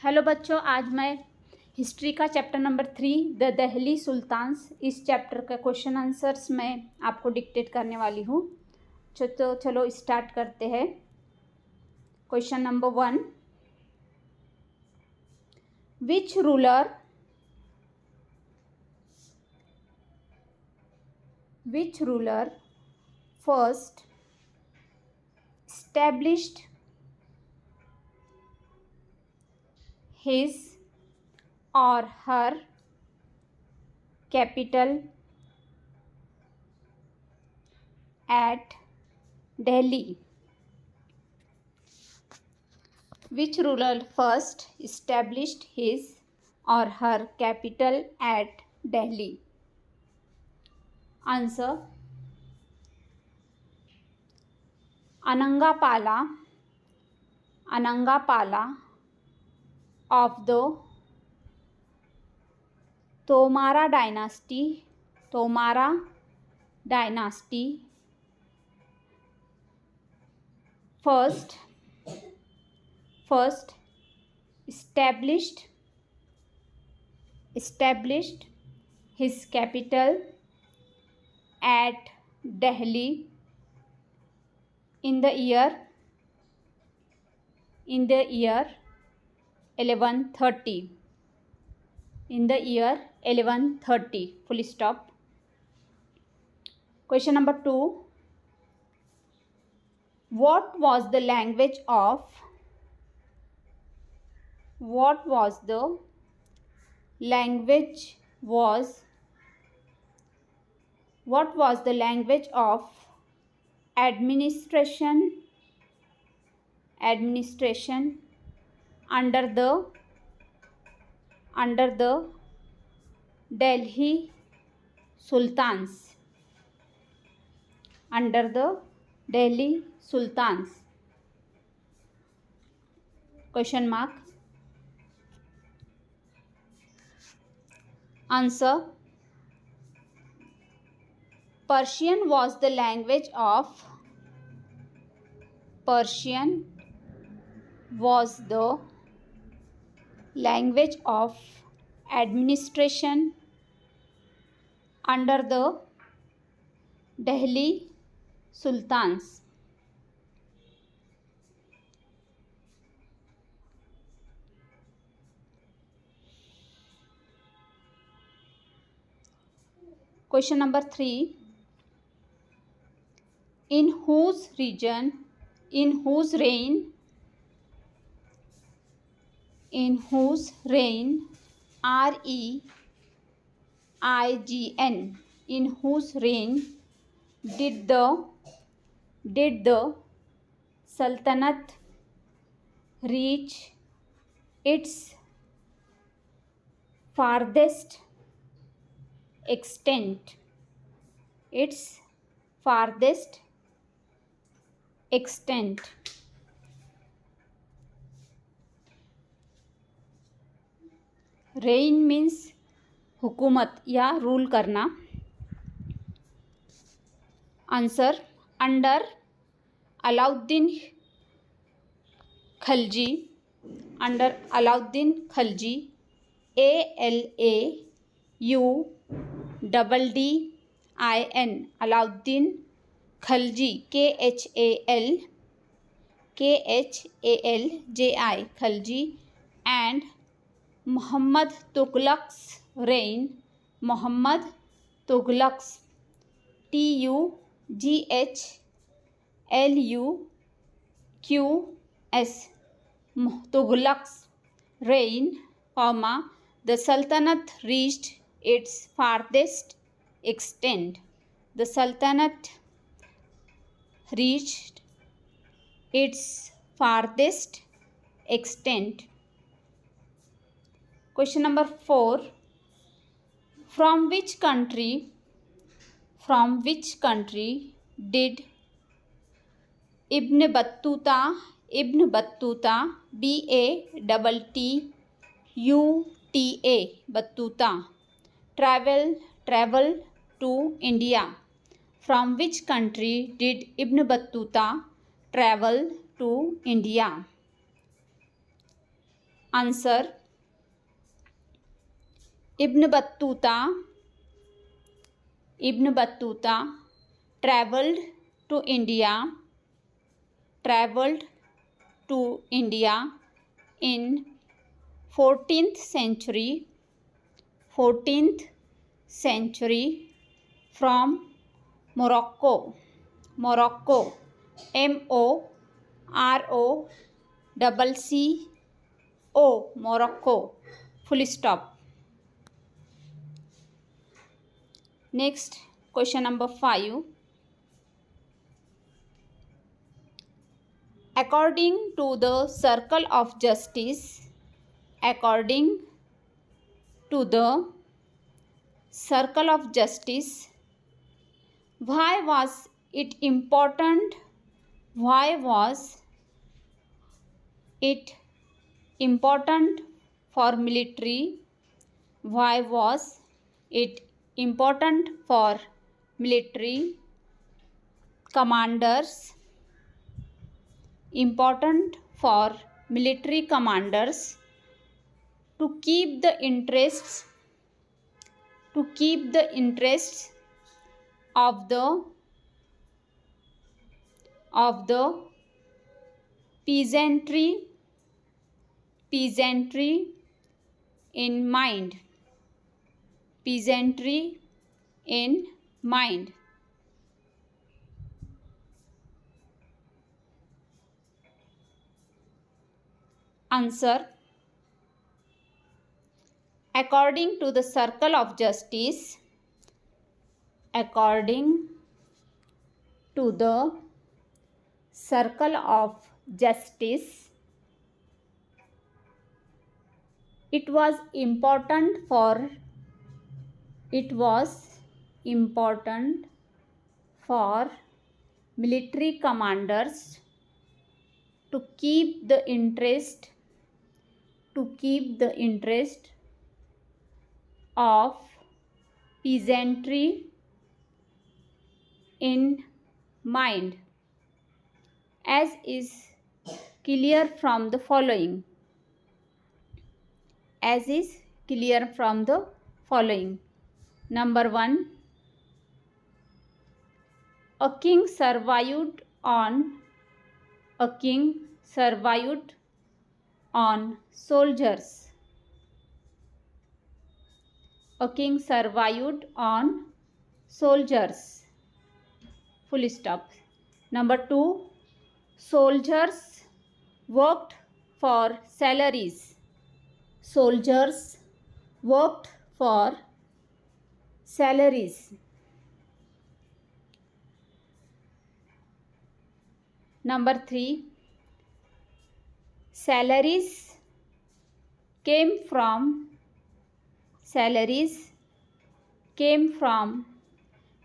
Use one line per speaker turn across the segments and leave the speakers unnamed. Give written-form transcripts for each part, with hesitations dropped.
Hello बच्चों, आज मैं हिस्ट्री का chapter number 3 the Delhi sultans, इस चैप्टर का क्वेश्चन आंसर्स मैं आपको डिक्टेट करने वाली हूँ। तो चलो स्टार्ट करते हैं। Question number 1, which ruler first established his or her capital at Delhi? Which ruler first established his or her capital at Delhi? Answer: Anangapala of the Tomara dynasty first established his capital at Delhi in the year 1130. Full stop. Question number 2. What was the language of administration under the Delhi Sultans? Question mark. Answer: Persian was the language of administration under the Delhi Sultans. Question number 3. In whose reign did the Sultanate reach its farthest extent? Rain means हुकूमत या rule करना. Answer: under Alauddin Khilji, ALAUDDIN, Alauddin Khilji, KHALJI, Khilji, and Muhammad Tughlaq's reign, TUGHLaq's Tughlaq's reign, the Sultanate reached its farthest extent. Question number 4. From which country did Ibn Battuta, Battuta, travel to India? From which country did Ibn Battuta travel to India? Answer: Ibn Battuta. Ibn Battuta traveled to India in 14th century from Morocco. Morocco, Morocco, full stop. Next, question number 5. According to the circle of justice, why was it important for military? Why was it important for military commanders? To keep the interests of the peasantry in mind. Answer: according to the circle of justice, it was important for military commanders to keep the interest of peasantry in mind, as is clear from the following. Number 1, a king survived on soldiers. Full stop. Number 2, soldiers worked for salaries. Number 3, salaries came from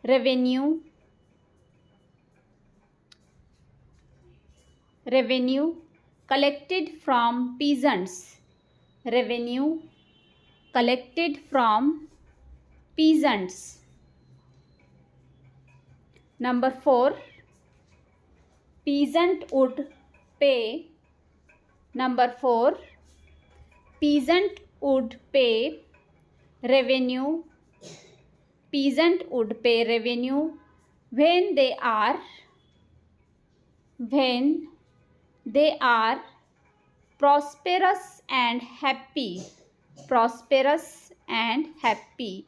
revenue collected from peasants. Number 4, peasant would pay revenue when they are prosperous and happy. Prosperous and happy.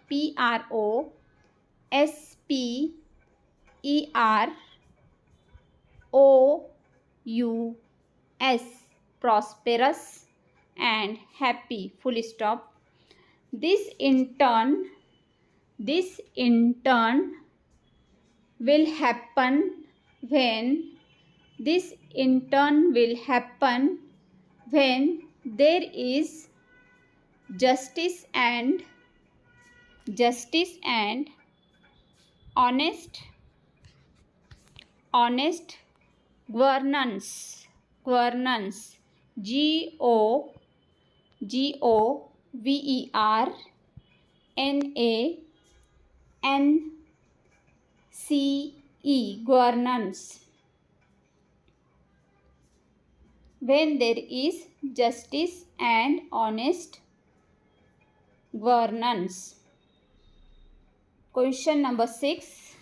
Full stop. This in turn will happen when there is justice and honest governance. governance. when there is justice and honest governance. Question number 6.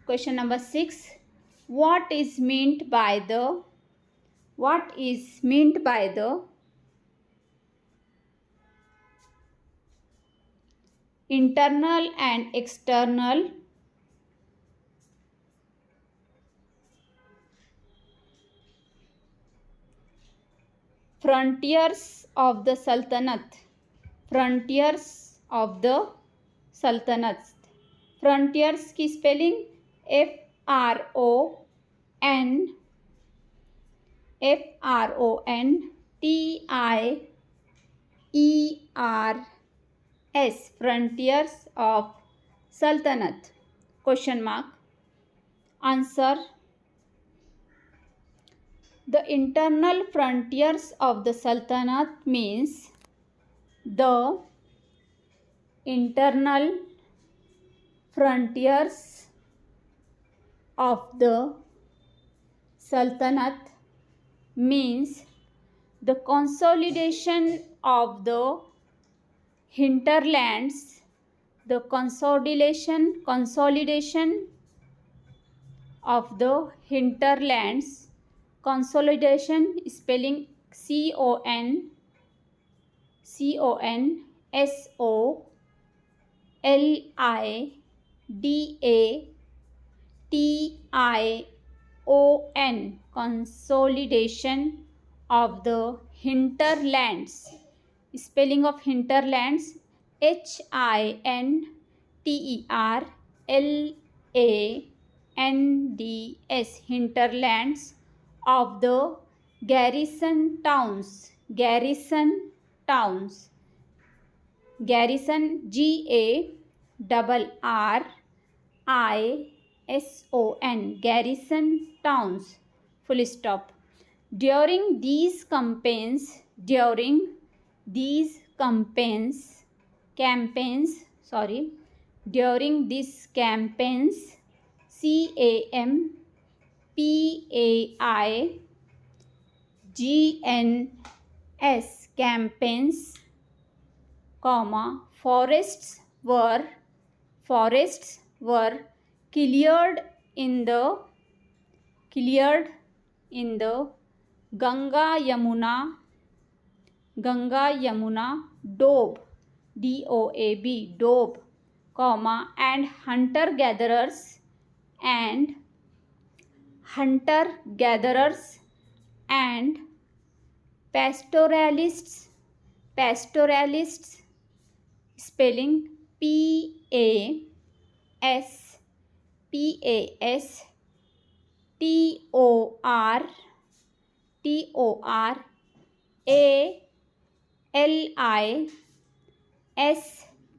Question number 6. What is meant by the internal and external frontiers of the Sultanate? Frontiers of the Sultanate. Frontiers की spelling FRONTIERS. Frontiers of Sultanate. Question mark. Answer. The internal frontiers of the Sultanate means the internal frontiers of the Sultanate means the consolidation of the hinterlands, the consolidation of the hinterlands, consolidation spelling CONSOLIDATION, consolidation of the hinterlands. Spelling of hinterlands HINTERLANDS, hinterlands of the garrison towns, garrison GARRISON, garrison towns, full stop. During these campaigns, during these campaigns, CAMPAIGNS, campaigns, forests were cleared in the Ganga Yamuna Doab, DOAB, and hunter-gatherers and pastoralists, spelling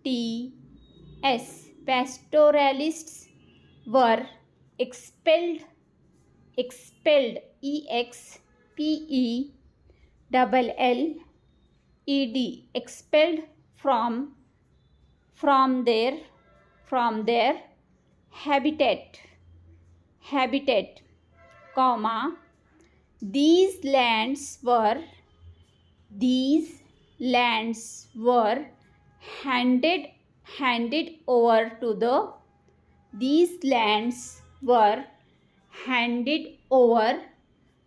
PASTORALISTS, pastoralists were expelled, expelled from their habitat, these lands were handed over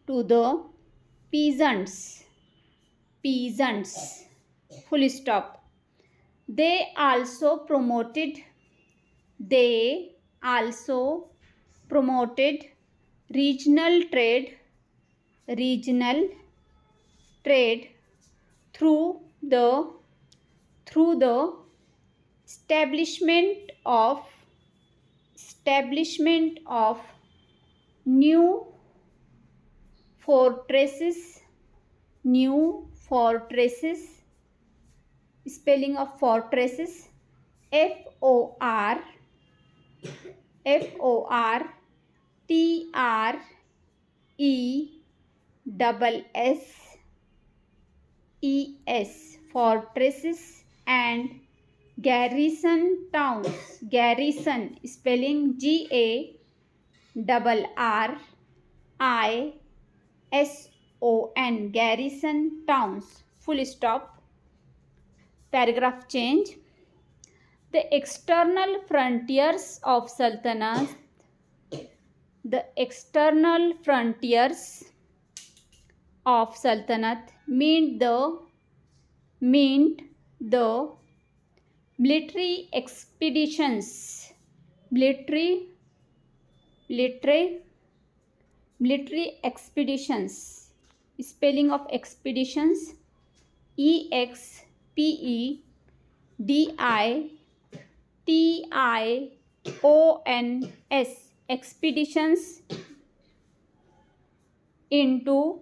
to the peasants, full stop. They also promoted regional trade through the establishment of new fortresses, spelling of fortresses FORTRESSES, fortresses, and garrison towns, spelling GARRISON, SON, garrison towns, full stop. Paragraph change. The external frontiers of Sultanate, the external frontiers of Sultanate meant the military expeditions, military expeditions. Spelling of expeditions: EXPEDITIONS, expeditions into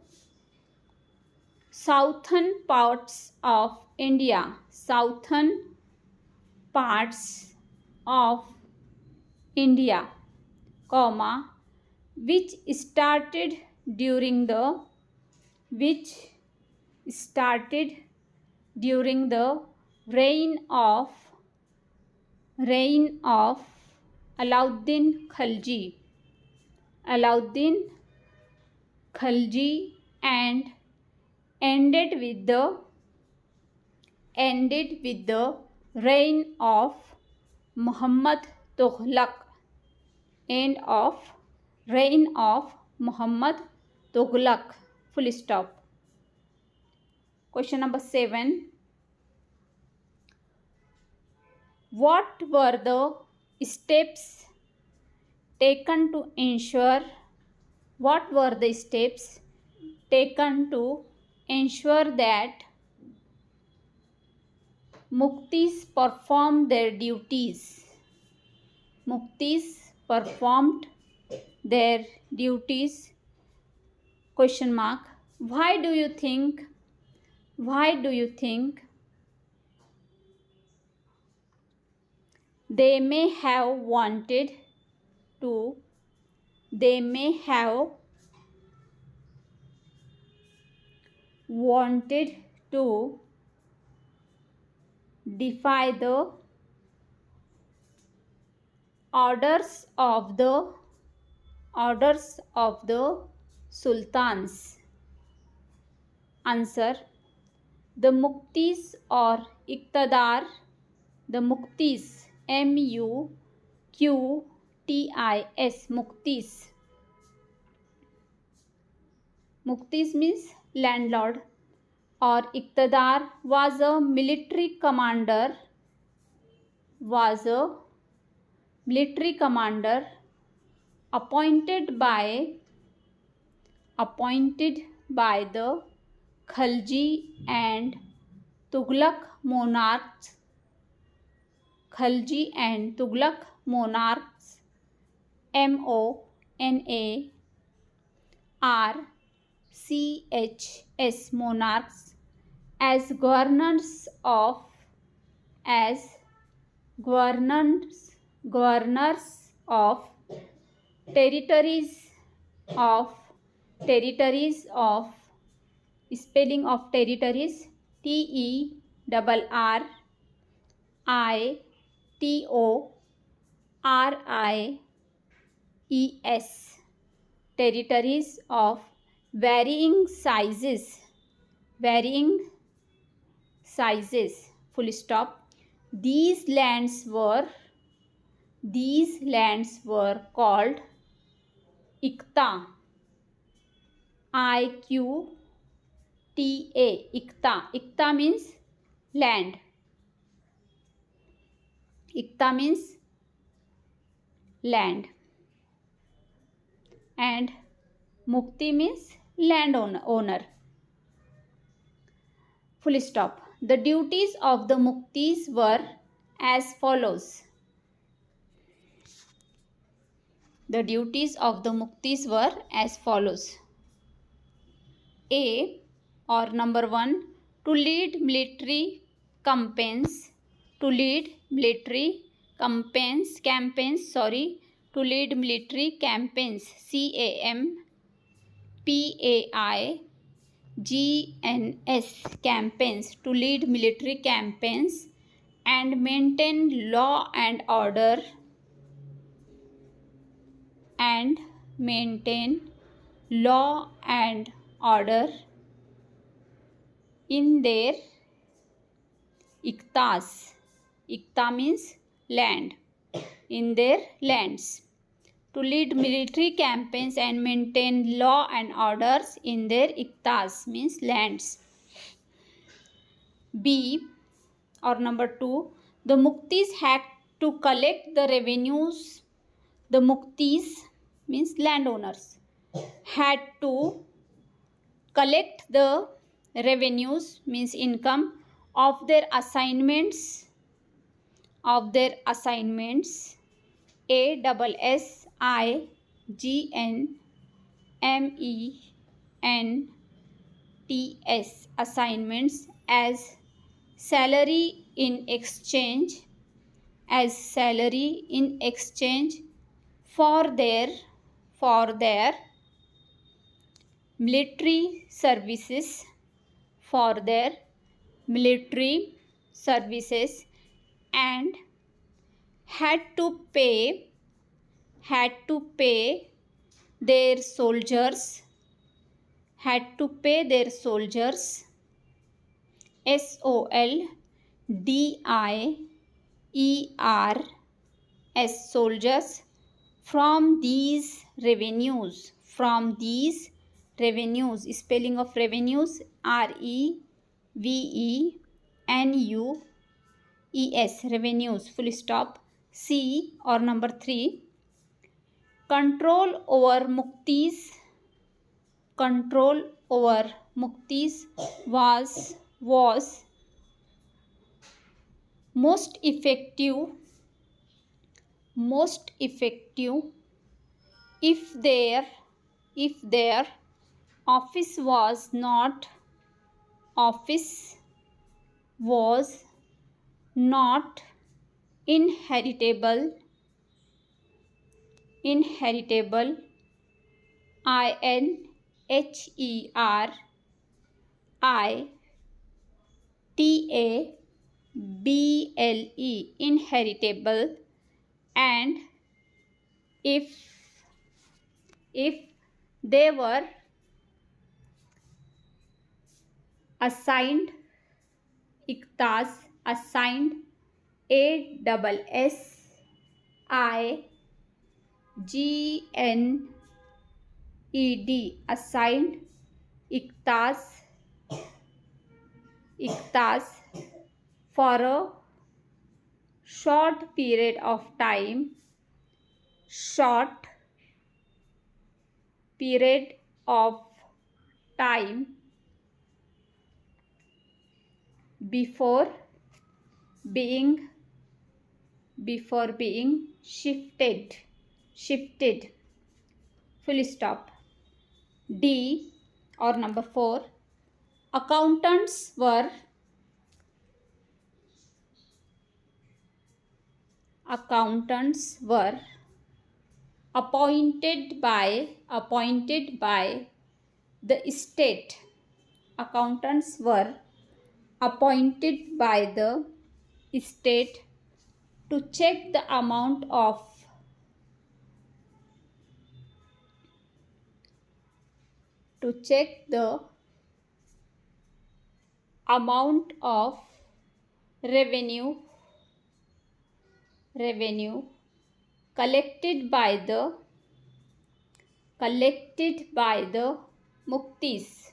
southern parts of India, southern parts of India, comma, which started during the reign of Alauddin Khilji and ended with the reign of Muhammad Tughlaq. End of reign of Muhammad Tughlaq. Full stop. Question number 7. What were the steps taken to ensure that Muktis performed their duties? Question mark. Why do you think they may have wanted to defy the orders of the sultans? Answer. The Muktis or Iqtidar, the Muktis, MUQTIS, Muktis means landlord, or Iqtidar was a military commander appointed by the Khilji and Tughlaq monarchs, MONARCHS, monarchs, as governors of territories of spelling of territories: TERRITORIES, territories of varying sizes, full stop. These lands were called Iqta, IQTA. Iqta means land. And Mukti means landowner. Full stop. The duties of the Muktis were as follows. A, or number 1, to lead military campaigns, campaigns, to lead military campaigns and maintain law and order, order in their iktas. Ikta means land. In their lands. To lead military campaigns and maintain law and orders in their iktas means lands. B or number 2, the muktis had to collect the revenues. The muktis means landowners had to collect the revenues means income of their assignments assignments assignments as salary in exchange for their military services and had to pay their soldiers soldiers from these revenues. Spelling of revenues revenues, revenues, full stop. C or number 3, control over muktis was most effective if their office was not inheritable inheritable and if they were assigned iktas, assigned assigned iktas for a short period of time before being shifted, full stop. D or number 4, accountants were appointed by the state. Accountants were appointed by the state to check the amount of revenue collected by the muktis,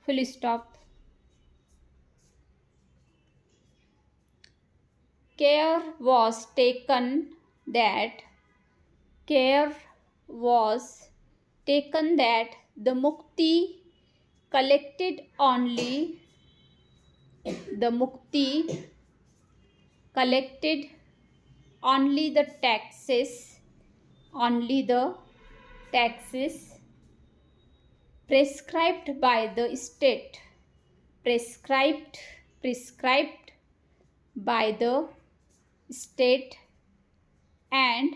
full stop. Care was taken that the mukti collected only the taxes prescribed by the state, and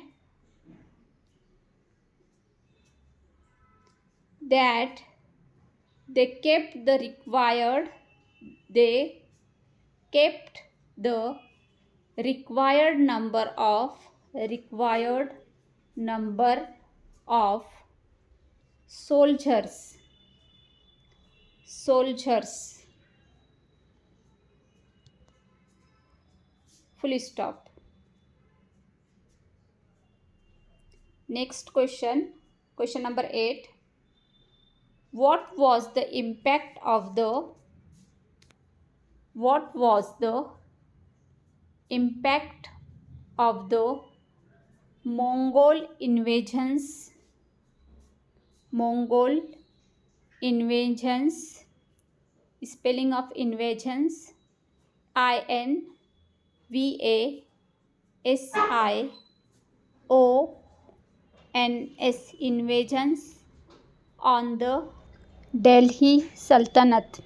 that they kept the required number of soldiers soldiers, full stop. Next question, question number 8. What was the impact of the Mongol invasions, spelling of invasions, INVASIONS, invasions on the Delhi Sultanate.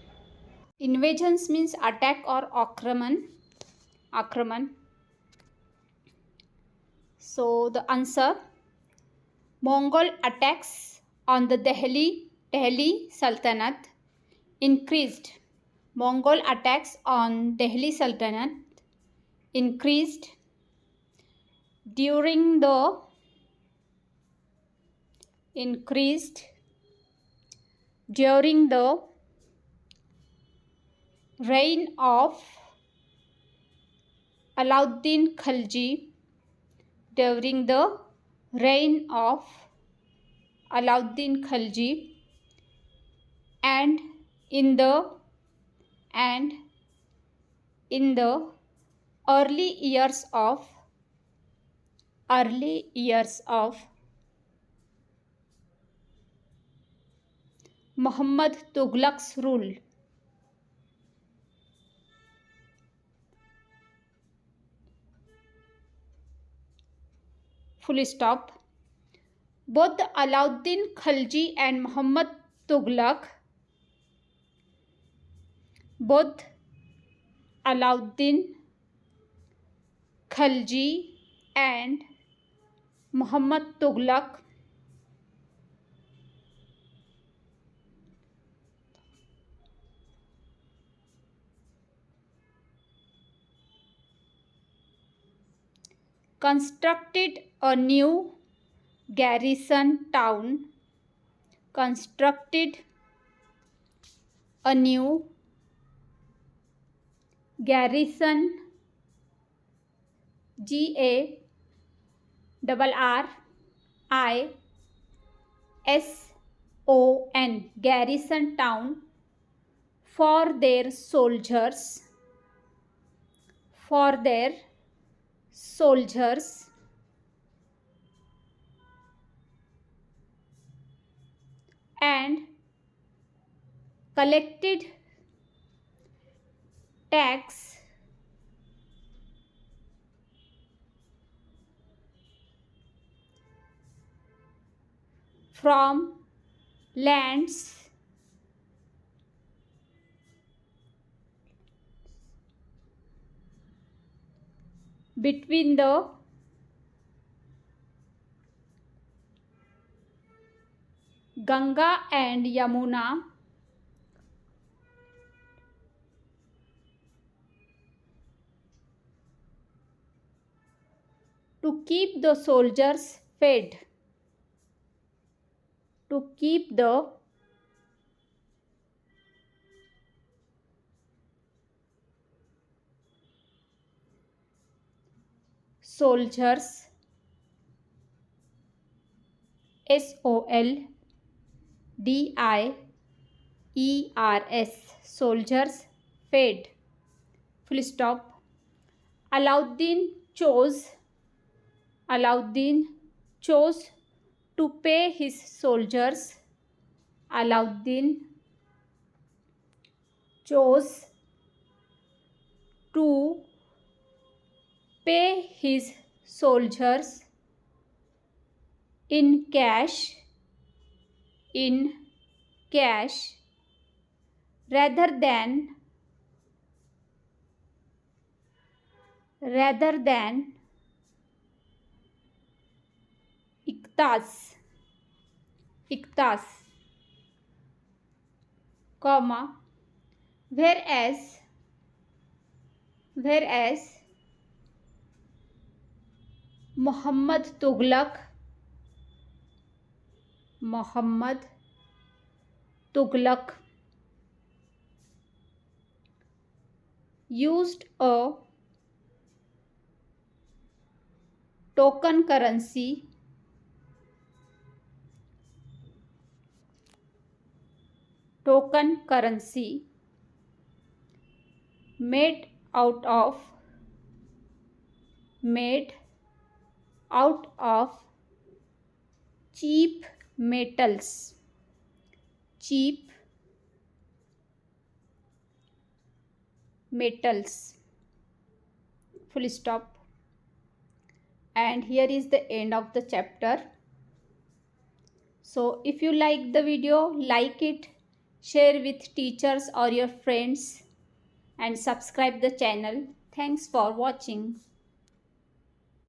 Invasions means attack or akraman. So the answer, Mongol attacks on the Delhi Sultanate increased. Mongol attacks on Delhi Sultanate increased during the reign of Alauddin Khilji, and in the early years of Muhammad Tughlaq's rule. Full stop. Both Alauddin Khilji and Muhammad Tughlaq constructed a new garrison town garrison town for their soldiers and collected tax from lands between the Ganga and Yamuna to keep the soldiers fed. Soldiers, SOLDIERS, soldiers fed. Full stop. Alauddin chose to pay his soldiers. Alauddin chose to pay his soldiers in cash rather than iktas, comma, whereas Muhammad Tughlaq used a token currency made out of cheap metals, full stop. And here is the end of the chapter. So if you like the video, like it, share with teachers or your friends, and subscribe the channel. Thanks for watching.